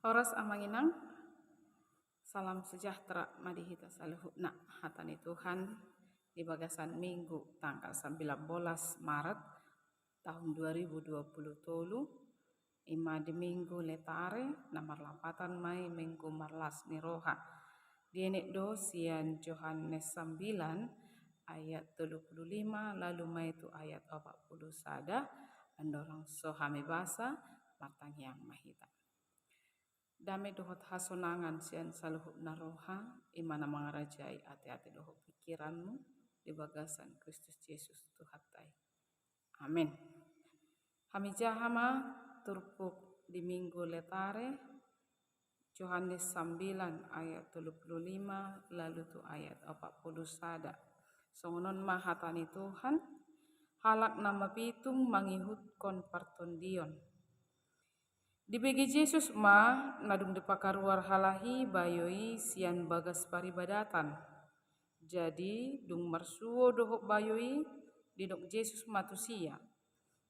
Horas amanginang, salam sejahtera madihita saluhuna hatani Tuhan di bagasan Minggu tanggal 19 Maret tahun 2020 ima di Minggu letare nomor 8 Mei Minggu marlas niroha dienek do sian Yohanes 9 ayat 35 lalu mai itu ayat 40 sada andorang sohame basa matang yang mahita. Dame dohot hasonangan sian saluhut naroha imana mangarajai ati-ati dohot pikiranmu di bagasan Kristus Yesus Tuhatai. Amin. Hamijahama turpuk di minggu letare Yohanes 9 ayat 35 lalu tu ayat 40 sada. Songonon mahatani Tuhan halak nama pitung mangihut kon partondion. Di bagi Yesus nadung dipakaruar halahi bayoi sian bagas paribadatan. Jadi dung marsuo dohok bayoi didok Yesus matusia.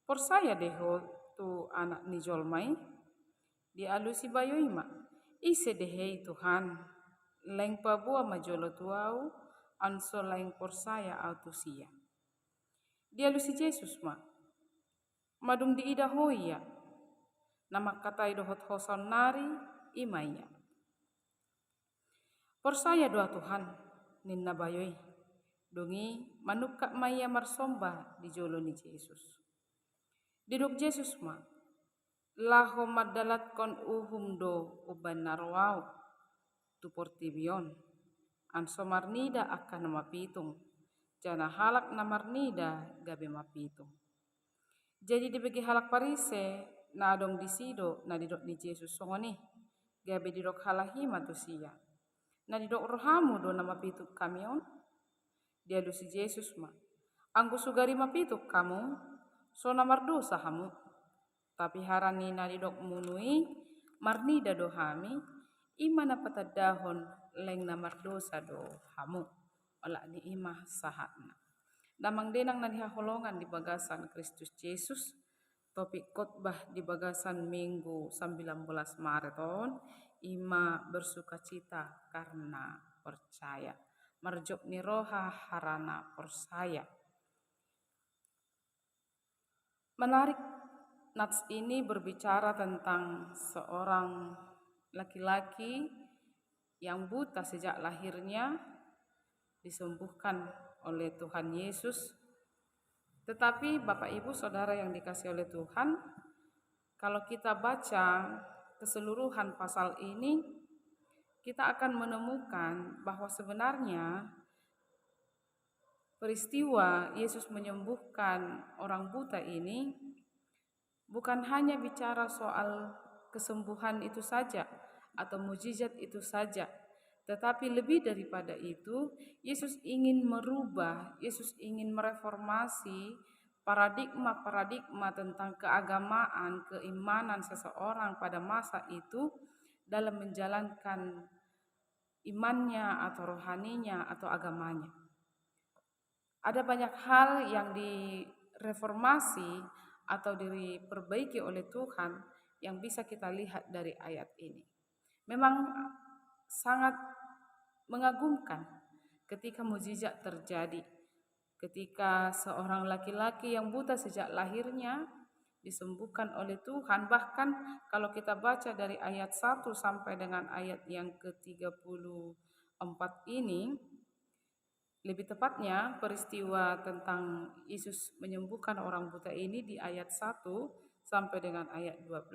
Persaya deho tu anak ni jolmai di alusi bayoi ise dehei Tuhan leng pabua majolo tuau anso leng persaya autusia. Di alusi Yesus madung diidahoia. Nama katai dohot hosan nari imaya. Persaya doa Tuhan ninna bayoi. Dongi manuka maya marsomba di jolo ni Yesus. Diduk Yesus laho madalat kon uhum do uban narwau tu portibion. Anso marnida akan nama pitung. Jana halak namarnida gabe mapitung. Jadi dibagi halak parise na adong disido na didok ni Yesus songoni gabe didok halahi matusia na didok rohamu do nama pituk kamion dia lusi Yesus anggu sugari mapituk kamu so namar dosa hamu tapi harani na didok munui marnida do hami imana patadahon leng namar dosa do hamu ola ni imah sahatna damang denang na dihaholongan di bagasan Kristus Yesus. Topik khotbah di bagasan Minggu 19 Maret ima bersuka cita karena percaya. Marjok ni roha harana persaya. Menarik nats ini berbicara tentang seorang laki-laki yang buta sejak lahirnya disembuhkan oleh Tuhan Yesus. Tetapi Bapak Ibu Saudara yang dikasihi oleh Tuhan, kalau kita baca keseluruhan pasal ini, kita akan menemukan bahwa sebenarnya peristiwa Yesus menyembuhkan orang buta ini bukan hanya bicara soal kesembuhan itu saja atau mukjizat itu saja, tetapi lebih daripada itu, Yesus ingin merubah, Yesus ingin mereformasi paradigma-paradigma tentang keagamaan, keimanan seseorang pada masa itu dalam menjalankan imannya atau rohaninya atau agamanya. Ada banyak hal yang direformasi atau diperbaiki oleh Tuhan yang bisa kita lihat dari ayat ini. Memang sangat mengagumkan ketika mukjizat terjadi. Ketika seorang laki-laki yang buta sejak lahirnya disembuhkan oleh Tuhan. Bahkan kalau kita baca dari ayat 1 sampai dengan ayat yang ke-34 ini, lebih tepatnya peristiwa tentang Yesus menyembuhkan orang buta ini di ayat 1 sampai dengan ayat 12.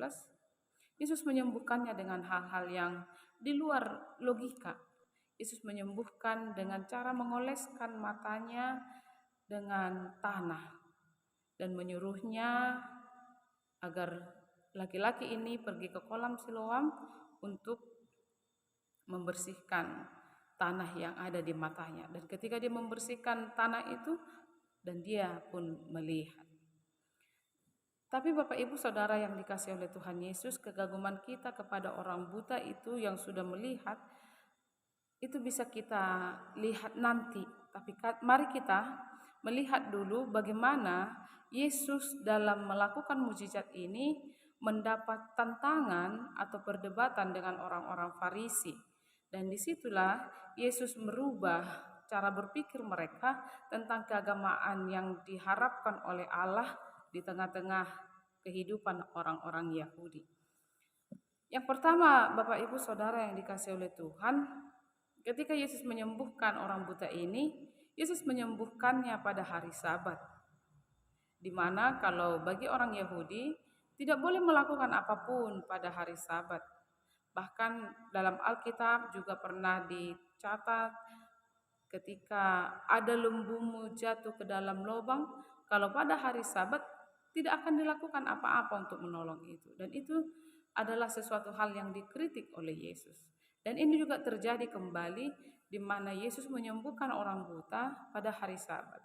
Yesus menyembuhkannya dengan hal-hal yang di luar logika. Yesus menyembuhkan dengan cara mengoleskan matanya dengan tanah dan menyuruhnya agar laki-laki ini pergi ke kolam Siloam untuk membersihkan tanah yang ada di matanya. Dan ketika dia membersihkan tanah itu, dan dia pun melihat. Tapi Bapak Ibu Saudara yang dikasihi oleh Tuhan Yesus, kegaguman kita kepada orang buta itu yang sudah melihat, itu bisa kita lihat nanti. Tapi mari kita melihat dulu bagaimana Yesus dalam melakukan mukjizat ini mendapat tantangan atau perdebatan dengan orang-orang Farisi. Dan disitulah Yesus merubah cara berpikir mereka tentang keagamaan yang diharapkan oleh Allah di tengah-tengah kehidupan orang-orang Yahudi. Yang pertama, Bapak Ibu Saudara yang dikasihi oleh Tuhan, ketika Yesus menyembuhkan orang buta ini, Yesus menyembuhkannya pada hari Sabat. Di mana kalau bagi orang Yahudi tidak boleh melakukan apapun pada hari Sabat. Bahkan dalam Alkitab juga pernah dicatat ketika ada lembumu jatuh ke dalam lubang, kalau pada hari Sabat tidak akan dilakukan apa-apa untuk menolong itu. Dan itu adalah sesuatu hal yang dikritik oleh Yesus. Dan ini juga terjadi kembali di mana Yesus menyembuhkan orang buta pada hari Sabat.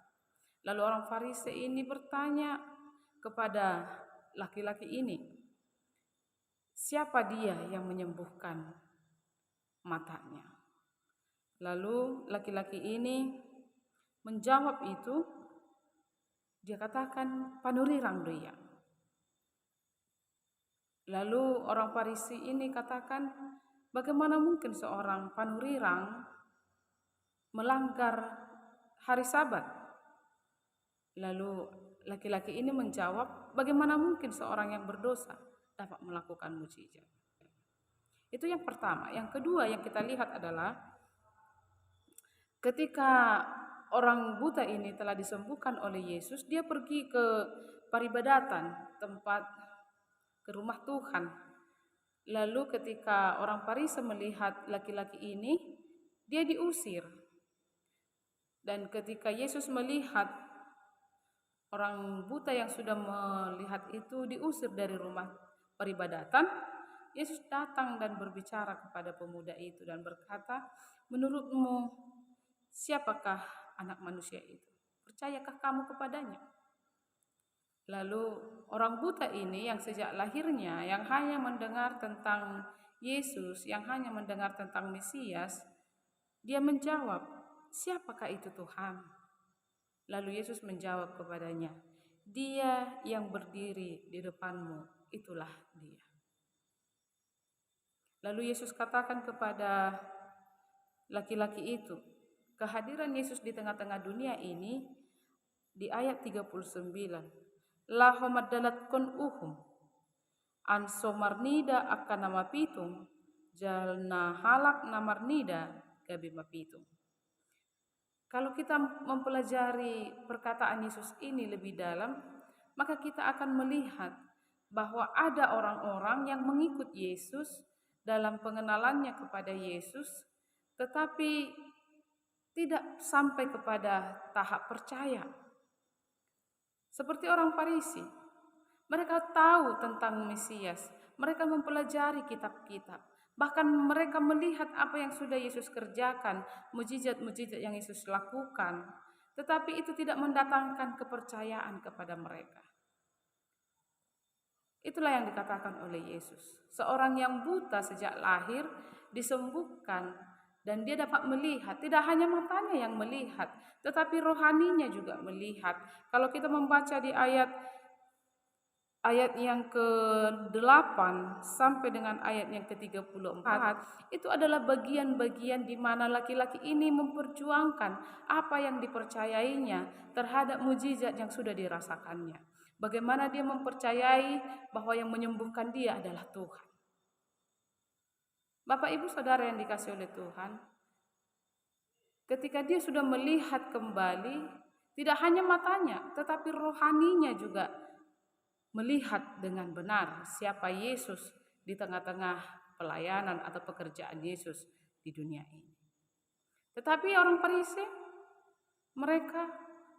Lalu orang Farisi ini bertanya kepada laki-laki ini, siapa dia yang menyembuhkan matanya? Lalu laki-laki ini menjawab itu, dia katakan panurirang dia. Lalu orang Farisi ini katakan, bagaimana mungkin seorang panurirang melanggar hari Sabat? Lalu laki-laki ini menjawab, bagaimana mungkin seorang yang berdosa dapat melakukan mukjizat? Itu yang pertama. Yang kedua yang kita lihat adalah ketika orang buta ini telah disembuhkan oleh Yesus, dia pergi ke peribadatan, ke rumah Tuhan. Lalu ketika orang Farisi melihat laki-laki ini, dia diusir. Dan ketika Yesus melihat orang buta yang sudah melihat itu diusir dari rumah peribadatan, Yesus datang dan berbicara kepada pemuda itu dan berkata, menurutmu siapakah anak manusia itu? Percayakah kamu kepadanya? Lalu orang buta ini yang sejak lahirnya yang hanya mendengar tentang Yesus, yang hanya mendengar tentang Mesias, dia menjawab, siapakah itu Tuhan? Lalu Yesus menjawab kepadanya, dia yang berdiri di depanmu, itulah dia. Lalu Yesus katakan kepada laki-laki itu, kehadiran Yesus di tengah-tengah dunia ini di ayat 39. La homadalat kon uhum an somarnida akan nama pitung jalna halak namarnida gabi mapitung. Kalau kita mempelajari perkataan Yesus ini lebih dalam, maka kita akan melihat bahwa ada orang-orang yang mengikut Yesus dalam pengenalannya kepada Yesus, tetapi tidak sampai kepada tahap percaya. Seperti orang Farisi, mereka tahu tentang Mesias, mereka mempelajari kitab-kitab, bahkan mereka melihat apa yang sudah Yesus kerjakan, mujizat-mujizat yang Yesus lakukan, tetapi itu tidak mendatangkan kepercayaan kepada mereka. Itulah yang dikatakan oleh Yesus. Seorang yang buta sejak lahir disembuhkan dan dia dapat melihat, tidak hanya matanya yang melihat, tetapi rohaninya juga melihat. Kalau kita membaca di ayat yang ke-8 sampai dengan ayat yang ke-34, itu adalah bagian-bagian di mana laki-laki ini memperjuangkan apa yang dipercayainya terhadap mujizat yang sudah dirasakannya. Bagaimana dia mempercayai bahwa yang menyembuhkan dia adalah Tuhan. Bapak Ibu Saudara yang dikasihi oleh Tuhan, ketika dia sudah melihat kembali, tidak hanya matanya, tetapi rohaninya juga melihat dengan benar siapa Yesus di tengah-tengah pelayanan atau pekerjaan Yesus di dunia ini. Tetapi orang Farisi, mereka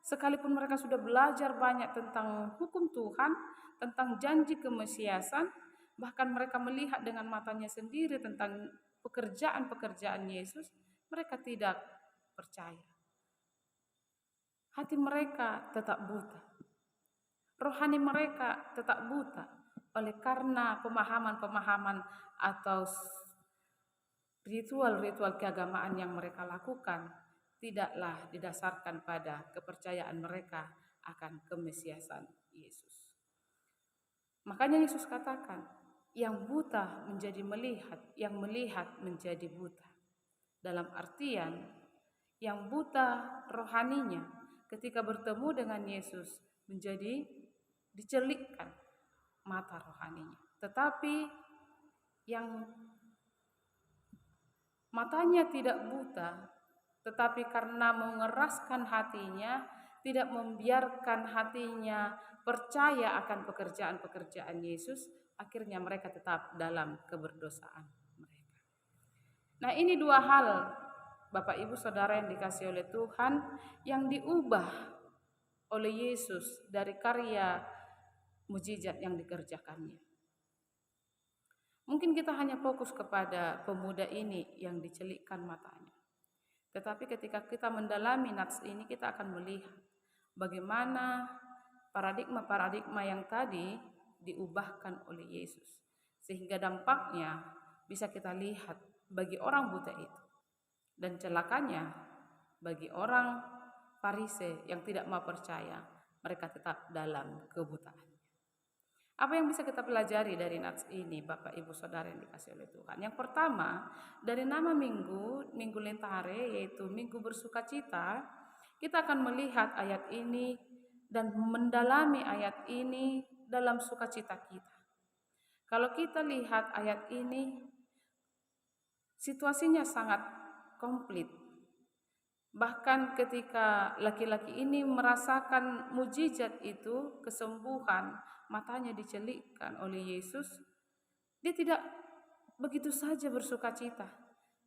sekalipun mereka sudah belajar banyak tentang hukum Tuhan, tentang janji kemesiasan, bahkan mereka melihat dengan matanya sendiri tentang pekerjaan-pekerjaan Yesus, mereka tidak percaya. Hati mereka tetap buta. Rohani mereka tetap buta oleh karena pemahaman-pemahaman atau ritual-ritual keagamaan yang mereka lakukan tidaklah didasarkan pada kepercayaan mereka akan kemesiasan Yesus. Makanya Yesus katakan, yang buta menjadi melihat, yang melihat menjadi buta. Dalam artian, yang buta rohaninya ketika bertemu dengan Yesus menjadi dicelikkan mata rohaninya. Tetapi yang matanya tidak buta, tetapi karena mengeraskan hatinya, tidak membiarkan hatinya percaya akan pekerjaan-pekerjaan Yesus, akhirnya mereka tetap dalam keberdosaan mereka. Nah, ini dua hal, Bapak Ibu Saudara yang dikasihi oleh Tuhan, yang diubah oleh Yesus dari karya mujizat yang dikerjakannya. Mungkin kita hanya fokus kepada pemuda ini yang dicelikkan matanya. Tetapi ketika kita mendalami nats ini, kita akan melihat bagaimana paradigma-paradigma yang tadi diubahkan oleh Yesus. Sehingga dampaknya bisa kita lihat bagi orang buta itu. Dan celakanya bagi orang Farisei yang tidak mau percaya, mereka tetap dalam kebutaan. Apa yang bisa kita pelajari dari nats ini, Bapak Ibu Saudara yang dikasihi oleh Tuhan? Yang pertama, dari nama minggu, Minggu Lentare, yaitu Minggu Bersukacita, kita akan melihat ayat ini dan mendalami ayat ini dalam sukacita kita. Kalau kita lihat ayat ini, situasinya sangat komplit. Bahkan ketika laki-laki ini merasakan mujizat itu, kesembuhan, matanya dicelikkan oleh Yesus, dia tidak begitu saja bersukacita.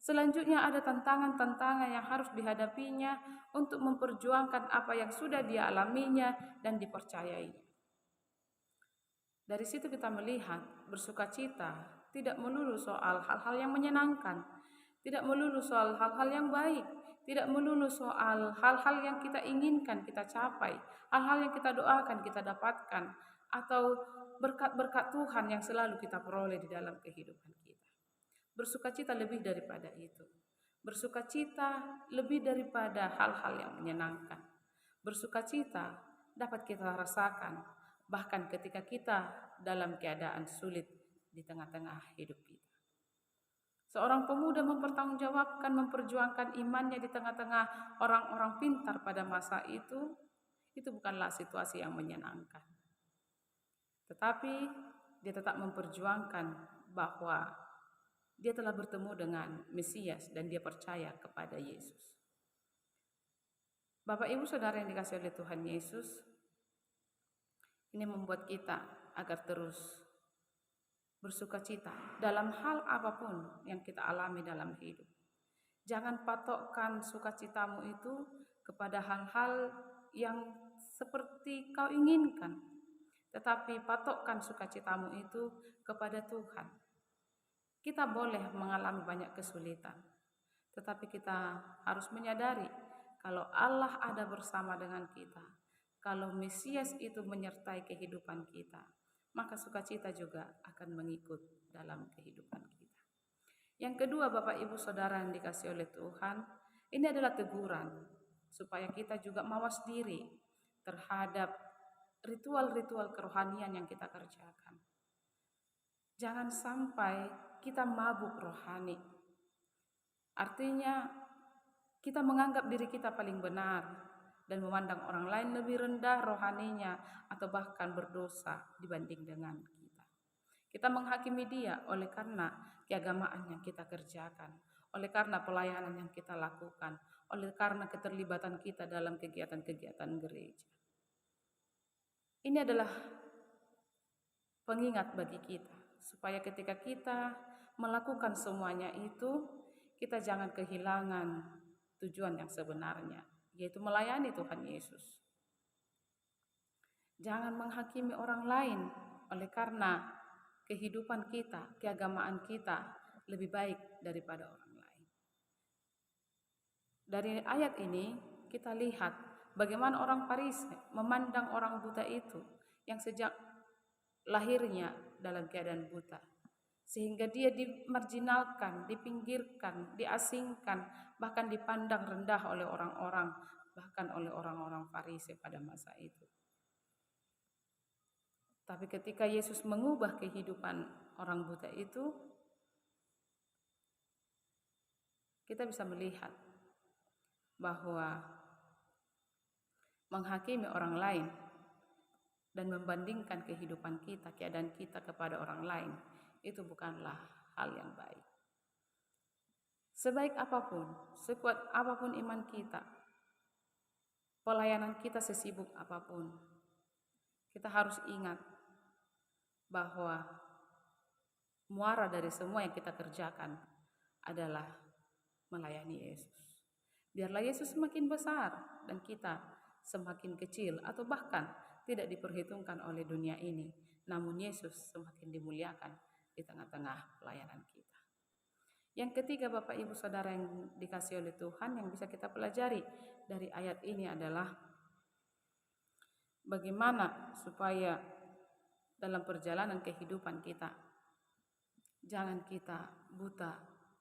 Selanjutnya ada tantangan-tantangan yang harus dihadapinya untuk memperjuangkan apa yang sudah dia alaminya dan dipercayainya. Dari situ kita melihat bersukacita tidak melulu soal hal-hal yang menyenangkan, tidak melulu soal hal-hal yang baik, tidak melulu soal hal-hal yang kita inginkan kita capai, hal-hal yang kita doakan kita dapatkan, atau berkat-berkat Tuhan yang selalu kita peroleh di dalam kehidupan kita. Bersukacita lebih daripada itu. Bersukacita lebih daripada hal-hal yang menyenangkan. Bersukacita dapat kita rasakan bahkan ketika kita dalam keadaan sulit di tengah-tengah hidup kita. Seorang pemuda mempertanggungjawabkan, memperjuangkan imannya di tengah-tengah orang-orang pintar pada masa itu bukanlah situasi yang menyenangkan. Tetapi dia tetap memperjuangkan bahwa dia telah bertemu dengan Mesias dan dia percaya kepada Yesus. Bapak Ibu Saudara yang dikasihi oleh Tuhan Yesus, ini membuat kita agar terus bersukacita dalam hal apapun yang kita alami dalam hidup. Jangan patokkan sukacitamu itu kepada hal-hal yang seperti kau inginkan, tetapi patokkan sukacitamu itu kepada Tuhan. Kita boleh mengalami banyak kesulitan, tetapi kita harus menyadari kalau Allah ada bersama dengan kita, kalau Mesias itu menyertai kehidupan kita, maka sukacita juga akan mengikut dalam kehidupan kita. Yang kedua, Bapak Ibu Saudara yang dikasihi oleh Tuhan, ini adalah teguran supaya kita juga mawas diri terhadap ritual-ritual kerohanian yang kita kerjakan. Jangan sampai kita mabuk rohani. Artinya kita menganggap diri kita paling benar dan memandang orang lain lebih rendah rohaninya atau bahkan berdosa dibanding dengan kita. Kita menghakimi dia oleh karena keagamaan yang kita kerjakan, oleh karena pelayanan yang kita lakukan, oleh karena keterlibatan kita dalam kegiatan-kegiatan gereja. Ini adalah pengingat bagi kita, supaya ketika kita melakukan semuanya itu, kita jangan kehilangan tujuan yang sebenarnya, yaitu melayani Tuhan Yesus. Jangan menghakimi orang lain oleh karena kehidupan kita, keagamaan kita lebih baik daripada orang lain. Dari ayat ini kita lihat bagaimana orang Farisi memandang orang buta itu yang sejak lahirnya dalam keadaan buta, sehingga dia dimarginalkan, dipinggirkan, diasingkan, bahkan dipandang rendah oleh orang-orang, bahkan oleh orang-orang Farisi pada masa itu. Tapi ketika Yesus mengubah kehidupan orang buta itu, kita bisa melihat bahwa menghakimi orang lain dan membandingkan kehidupan kita, keadaan kita kepada orang lain, itu bukanlah hal yang baik. Sebaik apapun, sekuat apapun iman kita, pelayanan kita sesibuk apapun, kita harus ingat bahwa muara dari semua yang kita kerjakan adalah melayani Yesus. Biarlah Yesus semakin besar dan kita semakin kecil atau bahkan tidak diperhitungkan oleh dunia ini, namun Yesus semakin dimuliakan di tengah-tengah pelayanan kita. Yang ketiga, Bapak Ibu Saudara yang dikasihi oleh Tuhan, yang bisa kita pelajari dari ayat ini adalah bagaimana supaya dalam perjalanan kehidupan kita jangan kita buta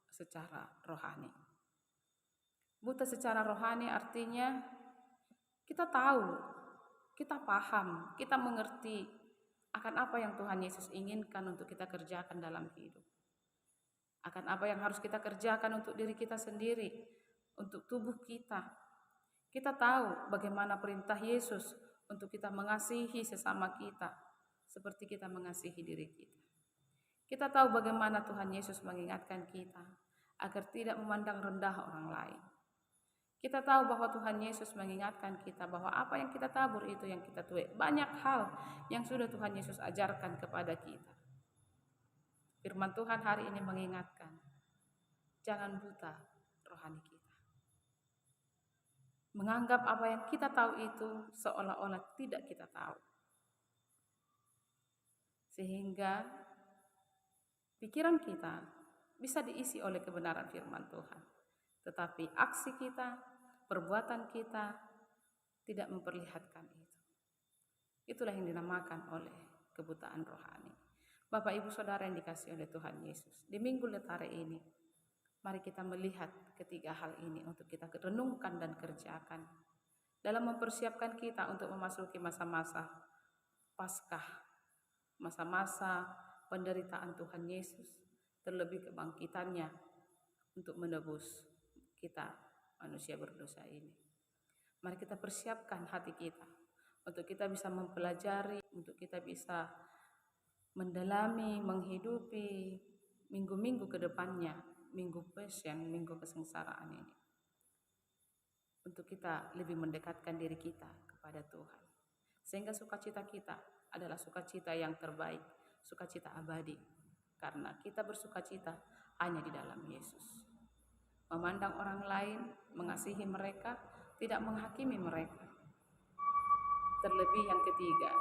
secara rohani. Buta secara rohani artinya kita tahu, kita paham, kita mengerti akan apa yang Tuhan Yesus inginkan untuk kita kerjakan dalam hidup. Akan apa yang harus kita kerjakan untuk diri kita sendiri, untuk tubuh kita. Kita tahu bagaimana perintah Yesus untuk kita mengasihi sesama kita seperti kita mengasihi diri kita. Kita tahu bagaimana Tuhan Yesus mengingatkan kita agar tidak memandang rendah orang lain. Kita tahu bahwa Tuhan Yesus mengingatkan kita bahwa apa yang kita tabur itu yang kita tuai. Banyak hal yang sudah Tuhan Yesus ajarkan kepada kita. Firman Tuhan hari ini mengingatkan, jangan buta rohani kita. Menganggap apa yang kita tahu itu seolah-olah tidak kita tahu. Sehingga pikiran kita bisa diisi oleh kebenaran firman Tuhan. Tetapi aksi kita, perbuatan kita tidak memperlihatkan itu. Itulah yang dinamakan oleh kebutaan rohani. Bapak Ibu Saudara yang dikasihi oleh Tuhan Yesus, di Minggu Letare ini, mari kita melihat ketiga hal ini untuk kita renungkan dan kerjakan dalam mempersiapkan kita untuk memasuki masa-masa Paskah, masa-masa penderitaan Tuhan Yesus, terlebih kebangkitannya untuk menebus kita manusia berdosa ini. Mari kita persiapkan hati kita untuk kita bisa mempelajari, untuk kita bisa mendalami, menghidupi minggu-minggu ke depannya, minggu passion, minggu kesengsaraan ini. Untuk kita lebih mendekatkan diri kita kepada Tuhan. Sehingga sukacita kita adalah sukacita yang terbaik, sukacita abadi. Karena kita bersukacita hanya di dalam Yesus. Memandang orang lain, mengasihi mereka, tidak menghakimi mereka. Terlebih yang ketiga,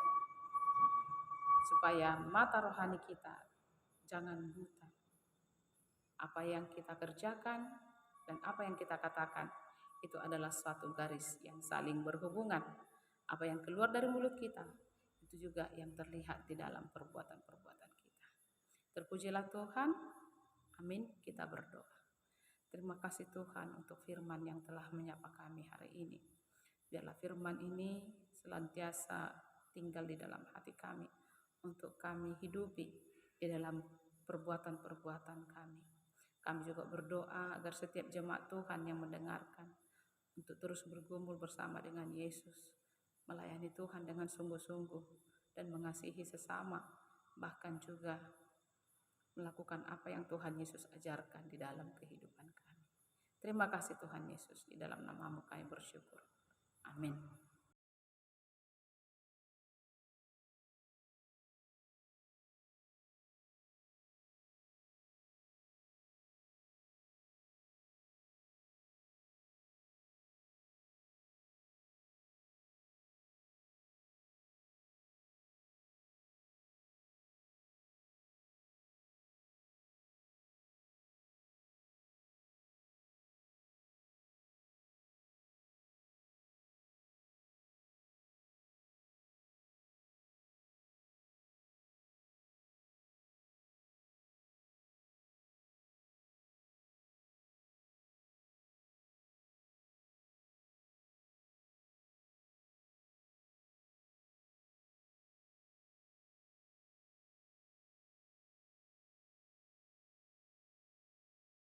supaya mata rohani kita jangan buta. Apa yang kita kerjakan dan apa yang kita katakan itu adalah suatu garis yang saling berhubungan. Apa yang keluar dari mulut kita itu juga yang terlihat di dalam perbuatan-perbuatan kita. Terpujilah Tuhan. Amin. Kita berdoa. Terima kasih Tuhan untuk firman yang telah menyapa kami hari ini. Biarlah firman ini senantiasa tinggal di dalam hati kami, untuk kami hidupi di dalam perbuatan-perbuatan kami. Kami juga berdoa agar setiap jemaat Tuhan yang mendengarkan untuk terus bergumul bersama dengan Yesus, melayani Tuhan dengan sungguh-sungguh dan mengasihi sesama, bahkan juga melakukan apa yang Tuhan Yesus ajarkan di dalam kehidupan kami. Terima kasih Tuhan Yesus, di dalam nama-Mu kami bersyukur. Amin.